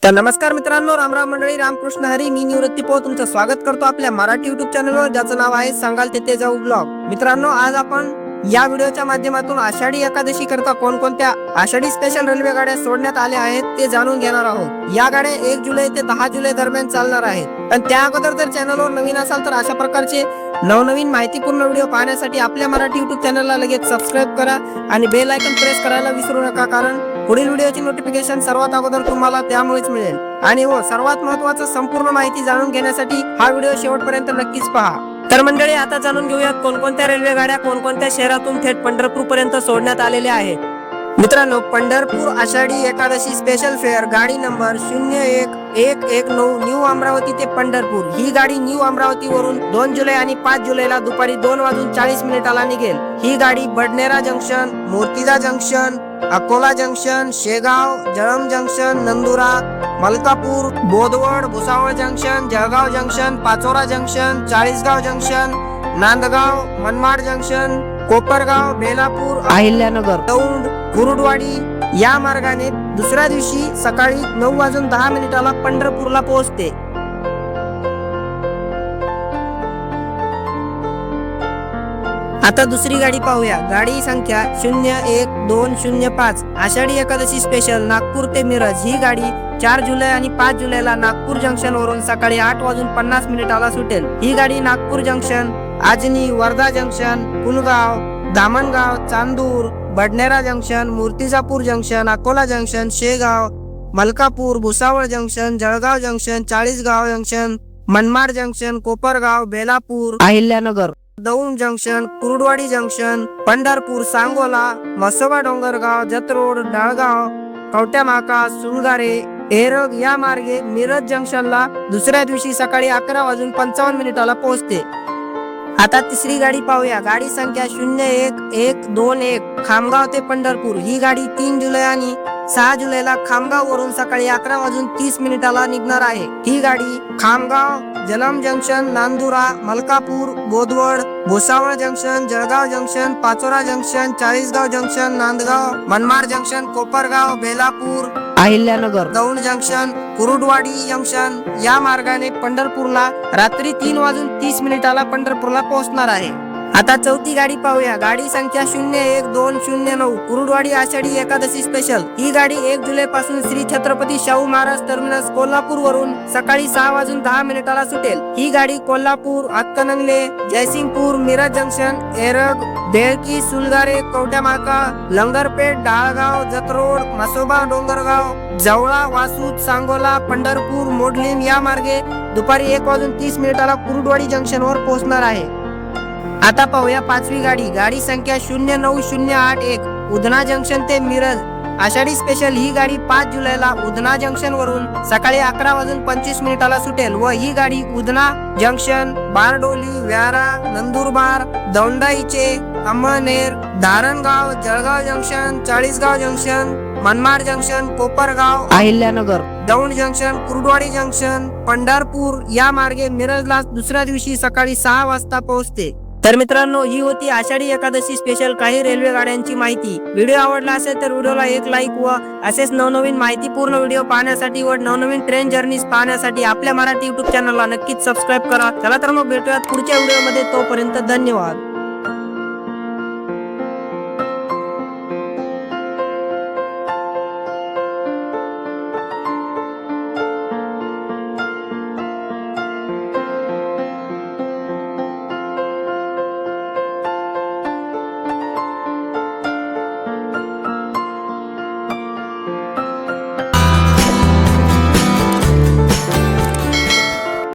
तर नमस्कार मित्रांनो, रामराम मंडळी, रामकृष्ण हरी. मी निवृत्ती पो तुमचं स्वागत करतो आपल्या मराठी युट्यूब चॅनलवर, ज्याचं नाव आहे सांगाल तेथे जाऊ ब्लॉग. मित्रांनो, आज आपण या व्हिडिओच्या माध्यमातून आषाढी एकादशी करता कोणकोणत्या आषाढी स्पेशल रेल्वे गाड्या सोडण्यात आल्या आहेत ते जाणून घेणार आहोत. या गाड्या 1 जुलै ते 10 जुलै दरम्यान चालणार आहेत. पण त्या अगोदर जर चॅनलवर नवीन असाल तर अशा प्रकारचे नवनवीन माहितीपूर्ण व्हिडिओ पाहण्यासाठी आपल्या मराठी युट्यूब चॅनलला लगेच सबस्क्राईब करा आणि बेल आयकॉन प्रेस करायला विसरू नका, कारण पुढील व्हिडिओची नोटिफिकेशन सर्वात अगोदर तुम्हाला त्यामुळेच मिळेल. आणि सर्वात महत्त्वाचं, संपूर्ण माहिती जाणून घेण्यासाठी हा व्हिडिओ शेवटपर्यंत नक्कीच पहा. तर मंडळी, आता जाणून घेऊयात कोणकोणत्या रेल्वे गाड्या कोणकोणत्या शहरातून थेट पंढरपूर पर्यंत सोडण्यात आलेल्या आहेत. मित्रांनो, पंढरपूर आषाढी एकादशी स्पेशल फेअर गाडी नंबर 01119 न्यू अमरावती ते पंढरपूर. ही गाडी न्यू अमरावती वरून 2 जुलै आणि 5 जुलैला दुपारी 2:40 निघेल. ही गाडी Badnera junction, Murtija junction, Akola junction, Shegaon, Jalam junction, Nandura, Malkapur, Bodwad, Bhusawal junction, Jalgaon junction, Pachora junction, Chalisgaon junction, Nandgaon, Manmad junction, Kopargaon, Belapur, Ahilyanagar, Daund, Kurduwadi या मार्गाने दुसऱ्या दिवशी सकाळी 9:10 पंढरपूरला पोहोचते. आता दुसरी गाडी पाहूया. गाडी संख्या 01205 आषाढी एकादशी स्पेशल नागपूर ते मिरज. ही गाडी 4 जुलै आणि 5 जुलैला नागपूर जंक्शन वरून सकाळी 8:50 सुटेल. ही गाडी Nagpur junction, Ajni, Wardha junction, Pulgaon, Damangaon, Chandur, Badnera junction, Murtijapur junction, Akola junction, Shegaon, Malkapur, Bhusawal junction, Jalgaon junction, Chalisgaon junction, Manmad junction, Kopargaon, Belapur, Ahilyanagar, Daund junction, Kurduwadi junction, Pandharpur, Sangola, Masoba, Dongargaon, Jath road, Dalgaon, Kavtyamaka, Sulgare, Erag या मार्गे मिरज जंक्शनला दुसऱ्या दिवशी सकाळी 11:55 पोहोचते. आता तिसरी गाडी पाहूया. गाडी संख्या 01121 खामगाव ते पंढरपूर. ही गाडी 3 जुलै आणि 6 जुलैला खामगाव वरून सकाळी 11:30 निघणार आहे. ही गाडी Khamgaon, Jalam junction, Nandura, Malkapur, Bodwad, Bhusawal junction, Jalgaon junction, Pachora junction, Chalisgaon junction, Nandgaon, Manmad junction, Kopargaon, Belapur, Ahilyanagar, Daund junction, Kurduwadi junction या मार्गाने पंढरपूरला रात्री 3:30 पंढरपूरला पोहोचणार आहे. आता चौथी गाडी पाहूया. गाडी संख्या 01209 कुरुडवाडी आषाढी एकादशी स्पेशल. ही गाडी 1 जुलै पासून श्री छत्रपती शाहू महाराज टर्मिनस कोल्हापूर वरून सकाळी 6:10 सुटेल. ही गाडी कोल्हापूर, हातकणंगले, जयसिंगपूर, मिरज जंक्शन, एरग, बेळकी, सुलगारे, कवट्यामाका, लंगरपेठ, डाळगाव, जतरोड, मसोबा, डोंगरगाव, जवळा, वासूद, सांगोला, पंढरपूर, मोडलीन या मार्गे दुपारी 1:30 कुरुडवाडी जंक्शनवर पोहोचणार आहे. आता पाहूया पाचवी गाडी. गाडी संख्या 09081 उधना जंक्शन ते मिरज आषाढी स्पेशल. ही गाडी 5 जुलैला उधना जंक्शन वरून सकाळी 11:25 सुटेल व ही गाडी Udhna junction, Bardoli, Vyara, Nandurbar, Dondaiche, Amalner, Dharangaon, Jalgaon junction, Chalisgaon junction, Manmad junction, Kopargaon, Ahilyanagar, Daund junction, Kurduwadi junction, Pandharpur या मार्गे मिरजला दुसऱ्या दिवशी सकाळी 6 वाजता पोहोचते. तर मित्रांनो, ही होती आषाढी एकादशी स्पेशल काही रेल्वे गाड्यांची माहिती. व्हिडिओ आवडला असेल तर व्हिडिओला एक लाईक व असेच नवनवीन माहितीपूर्ण व्हिडिओ पाहण्यासाठी व नवनवीन ट्रेन जर्नीज पाहण्यासाठी आपल्या मराठी युट्यूब चॅनलला नक्कीच सबस्क्राईब करा. चला तर मग भेटूयात पुढच्या व्हिडिओमध्ये. तोपर्यंत धन्यवाद.